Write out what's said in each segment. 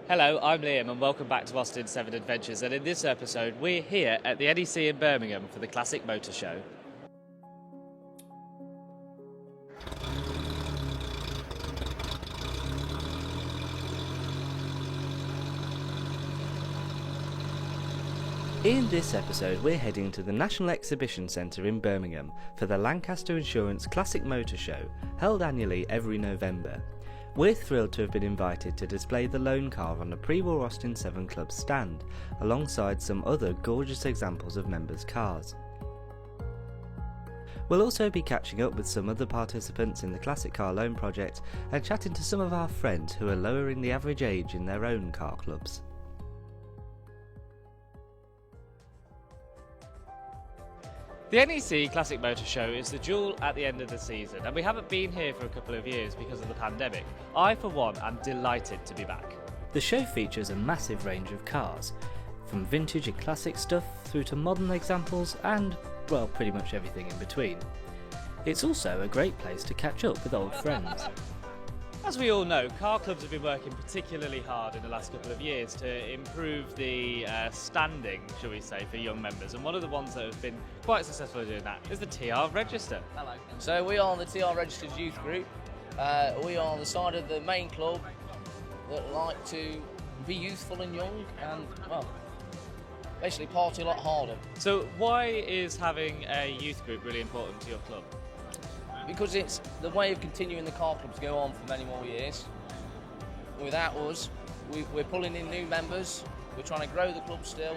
Hello, I'm Liam and welcome back to Austin 7 Adventures, and in this episode we're here at the NEC in Birmingham for the Classic Motor Show. In this episode we're heading to the National Exhibition Centre in Birmingham for the Lancaster Insurance Classic Motor Show, held annually every November. We're thrilled to have been invited to display the loan car on a pre-war Austin 7 Club stand, alongside some other gorgeous examples of members' cars. We'll also be catching up with some other participants in the Classic Car Loan project and chatting to some of our friends who are lowering the average age in their own car clubs. The NEC Classic Motor Show is the jewel at the end of the season, and we haven't been here for a couple of years because of the pandemic. I, for one, am delighted to be back. The show features a massive range of cars, from vintage and classic stuff through to modern examples and, well, pretty much everything in between. It's also a great place to catch up with old friends. As we all know, car clubs have been working particularly hard in the last couple of years to improve the standing, shall we say, for young members, and one of the ones that have been quite successful in doing that is the TR Register. Hello. So we are the TR Registered Youth Group. We are the side of the main club that like to be youthful and young and, well, basically party a lot harder. So why is having a youth group really important to your club? Because it's the way of continuing the car club to go on for many more years. Without us, we're pulling in new members. We're trying to grow the club still,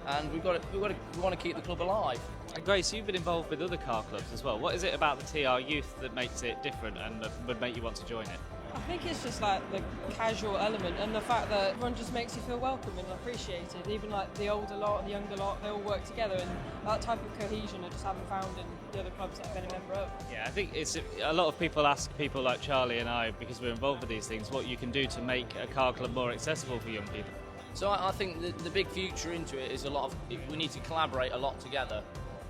and we want to keep the club alive. And Grace, you've been involved with other car clubs as well. What is it about the TR Youth that makes it different and that would make you want to join it? I think it's just like the casual element and the fact that everyone just makes you feel welcome and appreciated. Even like the older lot and the younger lot, they all work together, and that type of cohesion I just haven't found in the other clubs that I've been a member of. Yeah, I think it's a lot of people ask people like Charlie and I, because we're involved with these things, what you can do to make a car club more accessible for young people. So I think the big future into it is we need to collaborate a lot together.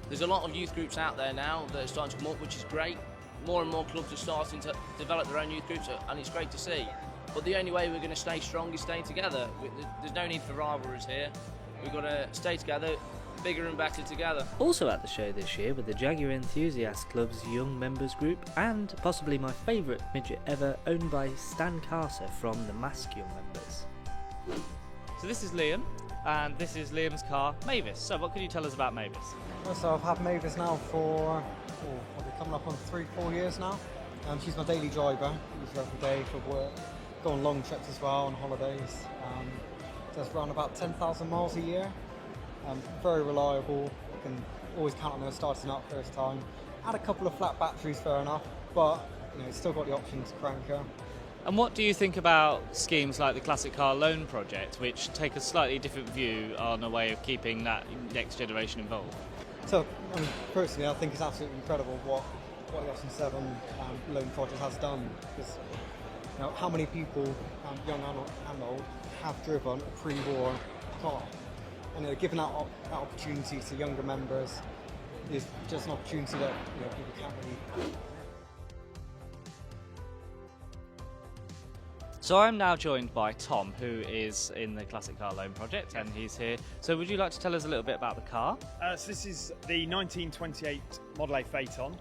There's a lot of youth groups out there now that are starting to come up, which is great. More and more clubs are starting to develop their own youth groups, and it's great to see. But the only way we're going to stay strong is staying together. There's no need for rivalries here. We've got to stay together, bigger and better together. Also at the show this year were the Jaguar Enthusiast Club's Young Members Group, and possibly my favourite midget ever, owned by Stan Carter from the Mask Young Members. So this is Liam, and this is Liam's car, Mavis. So what can you tell us about Mavis? Well, so I've had Mavis now for probably coming up on 3-4 years now. She's my daily driver. Use her every day for work. Go on long trips as well, on holidays. Does around about 10,000 miles a year. Very reliable. You can always count on her starting up first time. Had a couple of flat batteries, fair enough, but still got the option to crank her. And what do you think about schemes like the Classic Car Loan project, which take a slightly different view on a way of keeping that next generation involved? So, personally, I think it's absolutely incredible what the Austin 7 loan project has done. Because how many people, young and old, have driven a pre-war car, and giving that opportunity to younger members is just an opportunity that people can't really. So I'm now joined by Tom, who is in the Classic Car Loan project, and he's here. So would you like to tell us a little bit about the car? So this is the 1928 Model A Phaeton,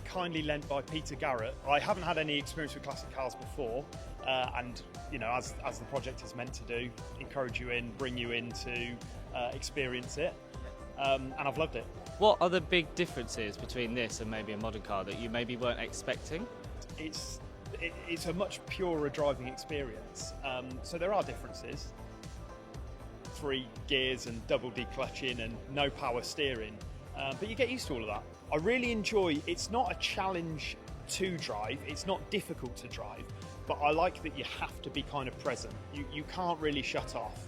kindly lent by Peter Garrett. I haven't had any experience with classic cars before, and as the project is meant to do, encourage you in, bring you in to experience it, and I've loved it. What are the big differences between this and maybe a modern car that you maybe weren't expecting? It's a much purer driving experience, so there are differences. 3 gears and double declutching and no power steering, but you get used to all of that. I really enjoy, it's not a challenge to drive, it's not difficult to drive, but I like that you have to be kind of present. You can't really shut off,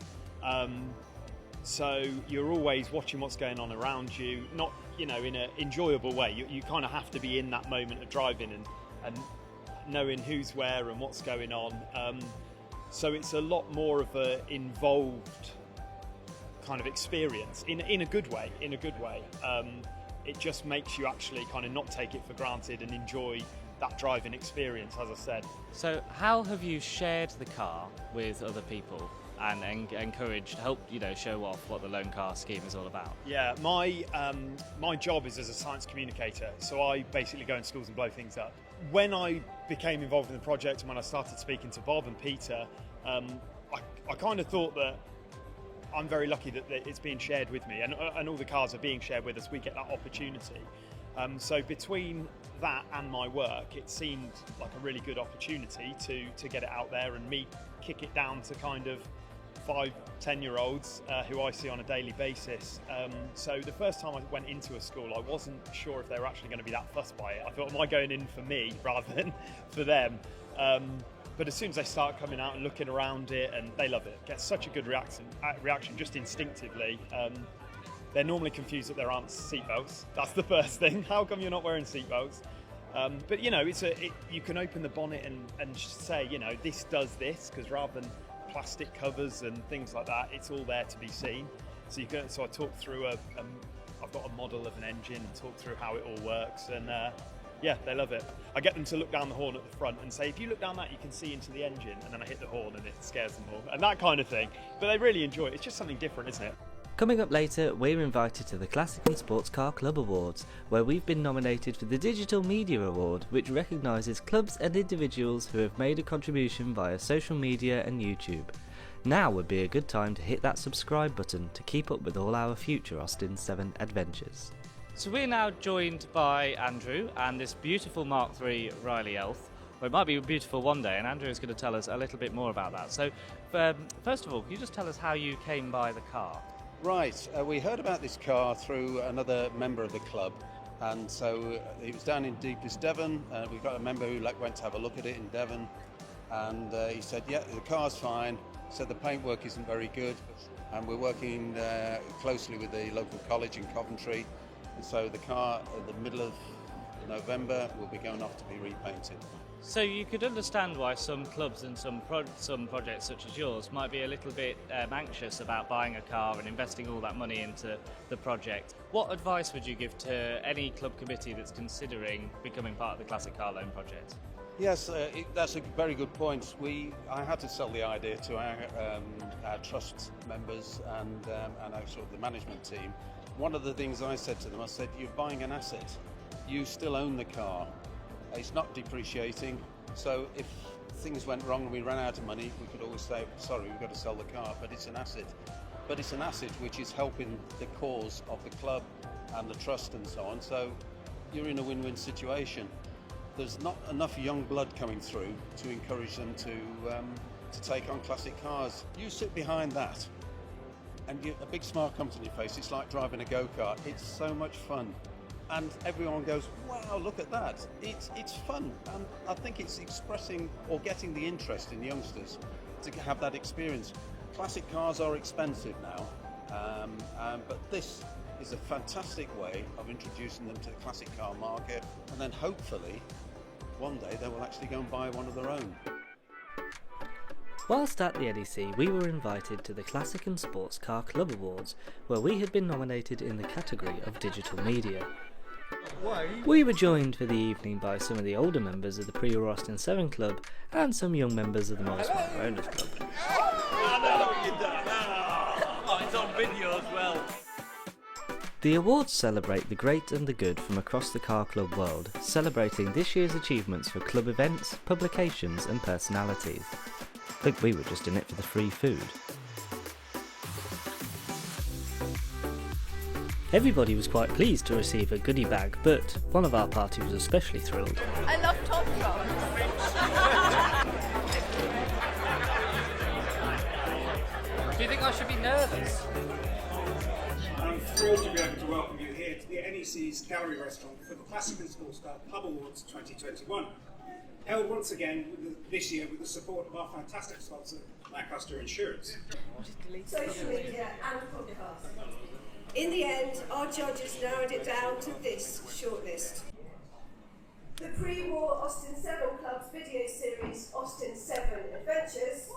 so you're always watching what's going on around you, not in an enjoyable way. You kind of have to be in that moment of driving and knowing who's where and what's going on, so it's a lot more of an involved kind of experience in a good way. It just makes you actually kind of not take it for granted and enjoy that driving experience, as I said. So how have you shared the car with other people and encouraged, helped, show off what the loan car scheme is all about? Yeah, my job is as a science communicator, so I basically go in schools and blow things up. When I became involved in the project and when I started speaking to Bob and Peter, I kind of thought that I'm very lucky that it's being shared with me, and all the cars are being shared with us. We get that opportunity. So between that and my work, it seemed like a really good opportunity to get it out there and me kick it down to kind of 5-10-year-olds who I see on a daily basis. So the first time I went into a school, I wasn't sure if they were actually going to be that fussed by it. I thought, am I going in for me rather than for them? But as soon as they start coming out and looking around it, and they love it, get such a good reaction just instinctively. They're normally confused that there aren't seatbelts. That's the first thing. How come you're not wearing seatbelts? But you can open the bonnet and say, this does this, because rather than plastic covers and things like that, it's all there to be seen. So I talk through I've got a model of an engine and talk through how it all works, and yeah, they love it. I get them to look down the horn at the front and say, if you look down that, you can see into the engine, and then I hit the horn and it scares them all, and that kind of thing. But they really enjoy it. It's just something different, isn't it? Coming up later, we're invited to the Classic and Sports Car Club Awards, where we've been nominated for the Digital Media Award, which recognises clubs and individuals who have made a contribution via social media and YouTube. Now would be a good time to hit that subscribe button to keep up with all our future Austin 7 adventures. So we're now joined by Andrew and this beautiful Mark III Riley Elf. Well, it might be beautiful one day, and Andrew is going to tell us a little bit more about that. So first of all, can you just tell us how you came by the car? Right, we heard about this car through another member of the club, and so it was down in deepest Devon. We got a member who went to have a look at it in Devon, and he said, yeah, the car's fine. Said the paintwork isn't very good, and we're working closely with the local college in Coventry, and so the car at the middle of November will be going off to be repainted. So you could understand why some clubs and some projects such as yours might be a little bit anxious about buying a car and investing all that money into the project. What advice would you give to any club committee that's considering becoming part of the Classic Car Loan project? Yes, that's a very good point. I had to sell the idea to our trust members and actually the management team. One of the things I said to them, I said, you're buying an asset. You still own the car. It's not depreciating, so if things went wrong and we ran out of money, we could always say, sorry, we've got to sell the car, but it's an asset. But it's an asset which is helping the cause of the club and the trust and so on, so you're in a win-win situation. There's not enough young blood coming through to encourage them to take on classic cars. You sit behind that and a big smile comes on your face. It's like driving a go-kart. It's so much fun. And everyone goes, wow, look at that. It's fun. And I think it's expressing or getting the interest in youngsters to have that experience. Classic cars are expensive now, but this is a fantastic way of introducing them to the classic car market. And then hopefully, one day they will actually go and buy one of their own. Whilst at the NEC, we were invited to the Classic and Sports Car Club Awards, where we had been nominated in the category of Digital Media. We were joined for the evening by some of the older members of the Pre-War Austin 7 Club and some young members of the Morris Minor Owners Club. Oh, it's on video as well. The awards celebrate the great and the good from across the car club world, celebrating this year's achievements for club events, publications and personalities. I think we were just in it for the free food. Everybody was quite pleased to receive a goodie bag, but one of our party was especially thrilled. I love Tom Jones. Do you think I should be nervous? I'm thrilled to be able to welcome you here to the NEC's Gallery Restaurant for the Classic and Sports Car Club Awards 2021. Held once again this year with the support of our fantastic sponsor, Lancaster Insurance. Social media and podcast. In the end, our judges narrowed it down to this shortlist. The pre-war Austin 7 Club's video series, Austin 7 Adventures.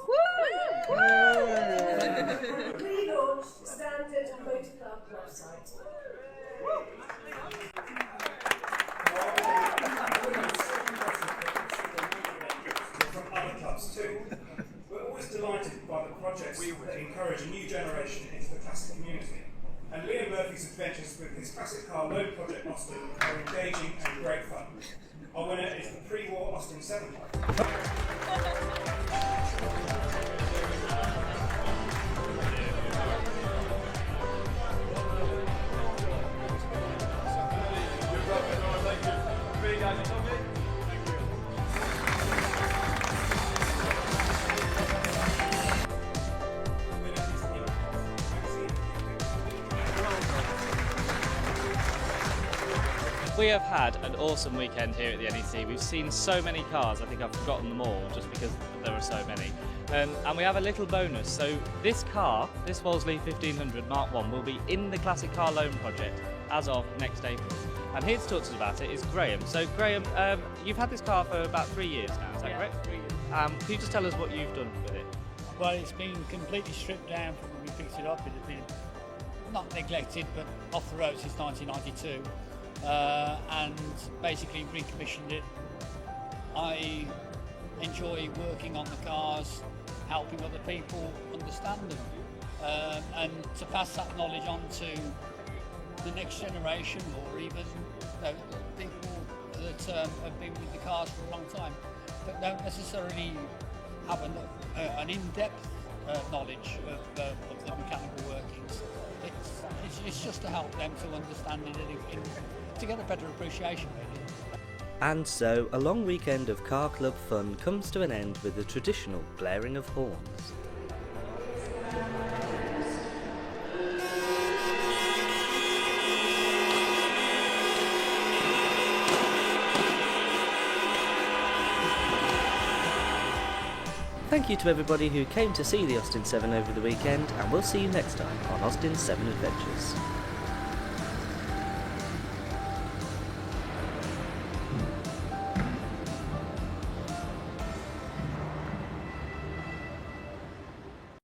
And the pre-launched Standard Motor Club website. delighted by the projects that encourage a new generation into the classic community. And Liam Murphy's adventures with his classic car loan project Austin are engaging and great fun. Our winner is the pre-war Austin 7 Club. We have had an awesome weekend here at the NEC. We've seen so many cars, I think I've forgotten them all just because there are so many. And we have a little bonus. So this car, this Wolseley 1500 Mark 1, will be in the Classic Car Loan project as of next April. And here to talk to us about it is Graham. So Graham, you've had this car for about 3 years now, is that correct? 3 years. Can you just tell us what you've done with it? Well, it's been completely stripped down from when we picked it up. It has been not neglected, but off the road since 1992. And basically recommissioned it. I enjoy working on the cars, helping other people understand them, and to pass that knowledge on to the next generation, or even people that have been with the cars for a long time, but don't necessarily have an in-depth knowledge of the mechanical workings. It's just to help them to understand it to get a better appreciation, really. And so, a long weekend of car club fun comes to an end with the traditional blaring of horns. Thank you to everybody who came to see the Austin 7 over the weekend, and we'll see you next time on Austin 7 Adventures.